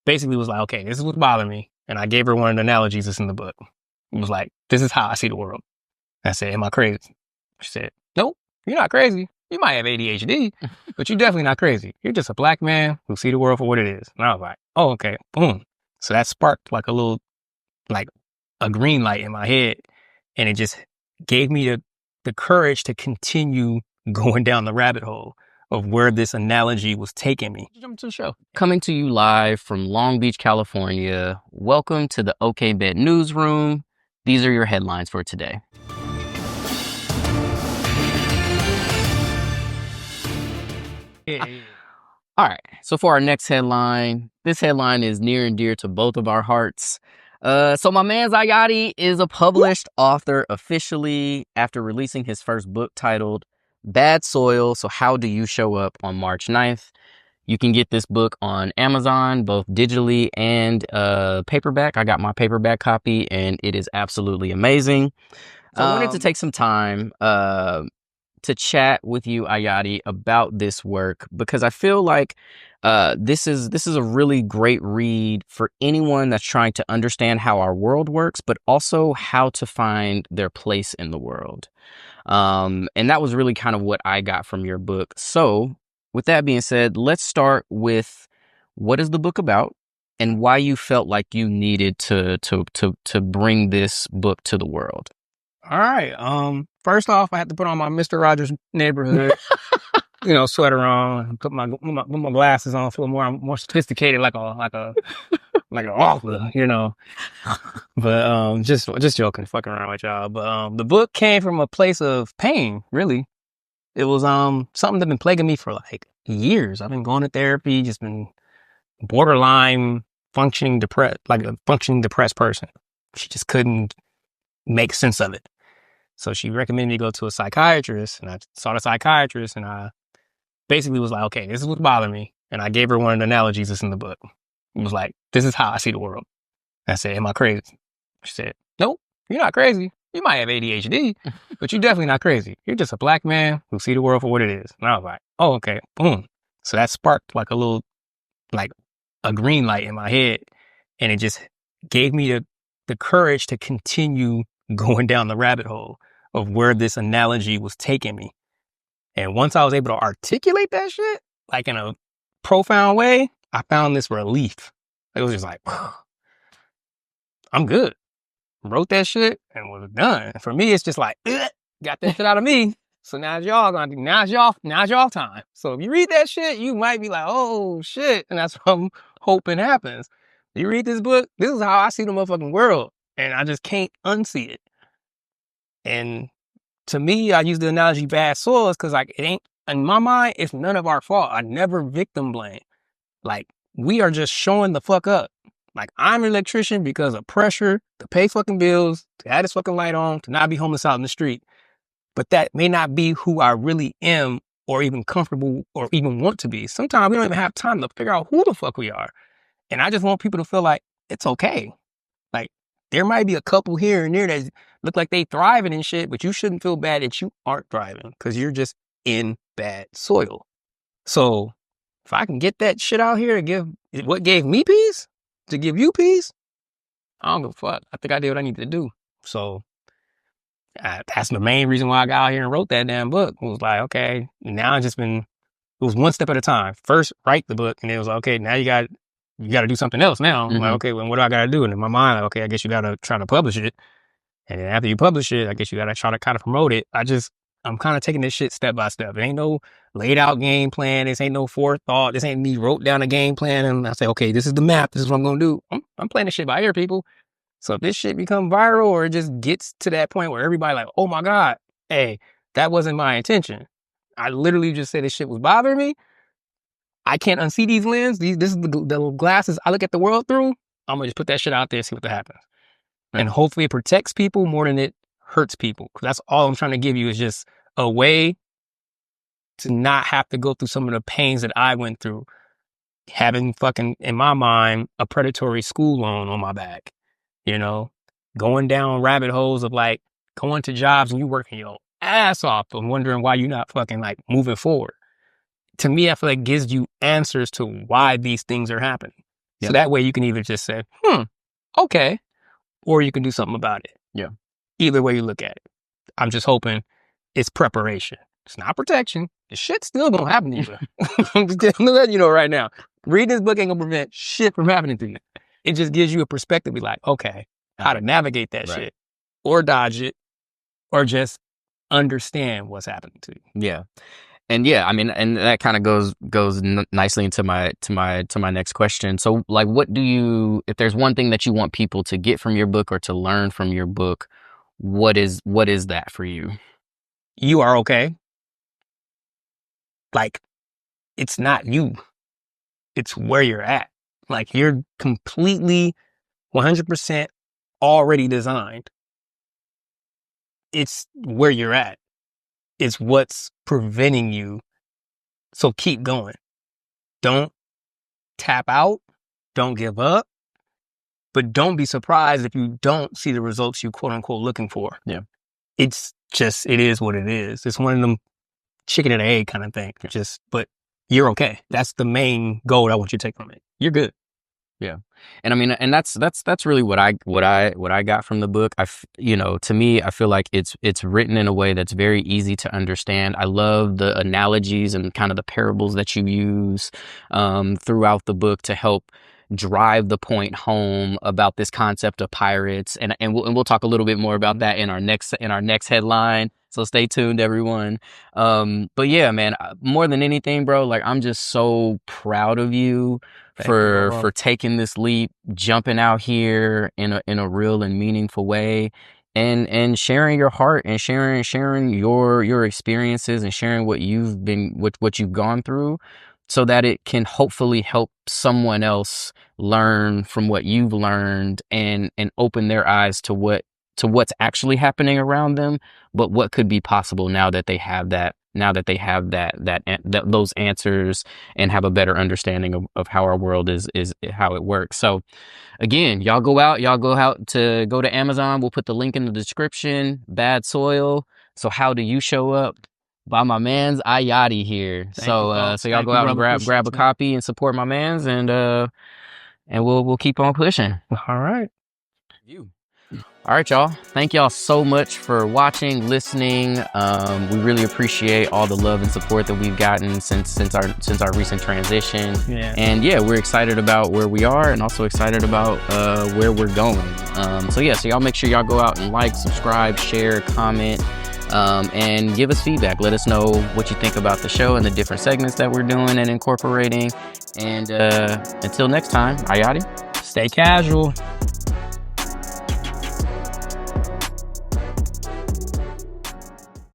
basically was like, okay, this is what's bothering me. And I gave her one of the analogies that's in the book. It was like, this is how I see the world. I said, am I crazy? She said, nope, you're not crazy. You might have ADHD, but you're definitely not crazy. You're just a black man who see the world for what it is. And I was like, oh, okay, boom. So that sparked like a little, like a green light in my head. And it just gave me the courage to continue going down the rabbit hole of where this analogy was taking me. Jump to the show. Coming to you live from Long Beach, California. Welcome to the OK Bet Newsroom. These are your headlines for today. All right. So for our next headline, this headline is near and dear to both of our hearts. So my man's Ayati is a published author officially after releasing his first book titled Bad Soil. So how do you show up on March 9th? You can get this book on Amazon, both digitally and paperback. I got my paperback copy and it is absolutely amazing. So I wanted to take some time to chat with you, Ayati, about this work because I feel like this is a really great read for anyone that's trying to understand how our world works, but also how to find their place in the world. And that was really kind of what I got from your book. So with that being said, let's start with what is the book about and why you felt like you needed to bring this book to the world. All right. First off, I had to put on my Mr. Rogers Neighborhood, sweater on, put my glasses on, feel more sophisticated, like an author, But just joking, fucking around with y'all. But the book came from a place of pain, really. It was something that's been plaguing me for like years. I've been going to therapy, just been borderline functioning depressed, like a functioning depressed person. She just couldn't make sense of it. So she recommended me to go to a psychiatrist, and I saw the psychiatrist, and I basically was like, okay, this is what's bothering me. And I gave her one of the analogies that's in the book. It was like, this is how I see the world. I said, am I crazy? She said, nope, you're not crazy. You might have ADHD, but you're definitely not crazy. You're just a black man who see the world for what it is. And I was like, oh, okay, boom. So that sparked like a little, like a green light in my head. And it just gave me the courage to continue going down the rabbit hole of where this analogy was taking me. And once I was able to articulate that shit, like in a profound way, I found this relief. It was just like, I'm good. Wrote that shit and was done. For me, it's just like, got that shit out of me. So now it's y'all time. So if you read that shit, you might be like, oh shit. And that's what I'm hoping happens. You read this book, this is how I see the motherfucking world. And I just can't unsee it. And to me, I use the analogy bad soils because like it ain't, in my mind, it's none of our fault. I never victim blame. Like we are just showing the fuck up. Like I'm an electrician because of pressure to pay fucking bills, to have this fucking light on, to not be homeless out in the street. But that may not be who I really am or even comfortable or even want to be. Sometimes we don't even have time to figure out who the fuck we are. And I just want people to feel like it's okay. Like there might be a couple here and there that look like they thriving and shit, but you shouldn't feel bad that you aren't thriving because you're just in bad soil. So if I can get that shit out here to give what gave me peace, to give you peace, I don't give a fuck. I think I did what I needed to do. So that's the main reason why I got out here and wrote that damn book. It was like, okay, now it was one step at a time. First, write the book, and then it was like, okay, now you got to do something else now. Mm-hmm. Like, okay, well, what do I got to do? And in my mind, like, okay, I guess you got to try to publish it. And then after you publish it, I guess you got to try to kind of promote it. I'm kind of taking this shit step by step. It ain't no laid out game plan. This ain't no forethought. This ain't me wrote down a game plan and I say, okay, this is the map. This is what I'm going to do. I'm playing this shit by ear, people. So if this shit become viral or it just gets to that point where everybody like, oh my God, hey, that wasn't my intention. I literally just said this shit was bothering me. I can't unsee these lenses. This is the glasses I look at the world through. I'm going to just put that shit out there, see what happens. Right. And hopefully it protects people more than it hurts people. Because that's all I'm trying to give you is just a way to not have to go through some of the pains that I went through. Having fucking, in my mind, a predatory school loan on my back. Going down rabbit holes of like going to jobs and you working your ass off and wondering why you're not fucking like moving forward. To me, I feel like it gives you answers to why these things are happening. Yep. So that way you can either just say, okay, or you can do something about it. Yeah. Either way you look at it. I'm just hoping it's preparation. It's not protection. The shit's still gonna happen to you. I'm just letting you know right now. Reading this book ain't gonna prevent shit from happening to you. It just gives you a perspective, be like, okay, how to navigate that shit, or dodge it, or just understand what's happening to you. Yeah. And yeah, I mean, and that kind of goes nicely into my next question. So, like, if there's one thing that you want people to get from your book or to learn from your book, what is that for you? You are okay. Like, it's not you. It's where you're at. Like, you're completely 100% already designed. It's where you're at. It's what's preventing you. So keep going. Don't tap out. Don't give up. But don't be surprised if you don't see the results you quote unquote looking for. Yeah. It's just, it is what it is. It's one of them chicken and egg kind of thing. But you're okay. That's the main goal I want you to take from it. You're good. Yeah. And I mean, and that's really what I got from the book. To me, I feel like it's written in a way that's very easy to understand. I love the analogies and kind of the parables that you use throughout the book to help drive the point home about this concept of pirates. And we'll talk a little bit more about that in our next headline. So stay tuned, everyone. But yeah, man, more than anything, bro, like, I'm just so proud of you for taking this leap, jumping out here in a real and meaningful way, and sharing your heart and sharing your experiences and sharing what you've gone through, so that it can hopefully help someone else learn from what you've learned and open their eyes to what's actually happening around them, but what could be possible now that they have those answers and have a better understanding of how our world is how it works. So again, y'all go out to Amazon. We'll put the link in the description. Bad Soil. So How Do You Show Up? By my man's Ayati here. So y'all go out and grab a copy and support my man's, and we'll keep on pushing. All right. All right, y'all. Thank y'all so much for watching, listening. We really appreciate all the love and support that we've gotten since our recent transition. Yeah. And yeah, we're excited about where we are, and also excited about where we're going. So y'all make sure y'all go out and like, subscribe, share, comment, and give us feedback. Let us know what you think about the show and the different segments that we're doing and incorporating. And until next time, Ayati, stay casual.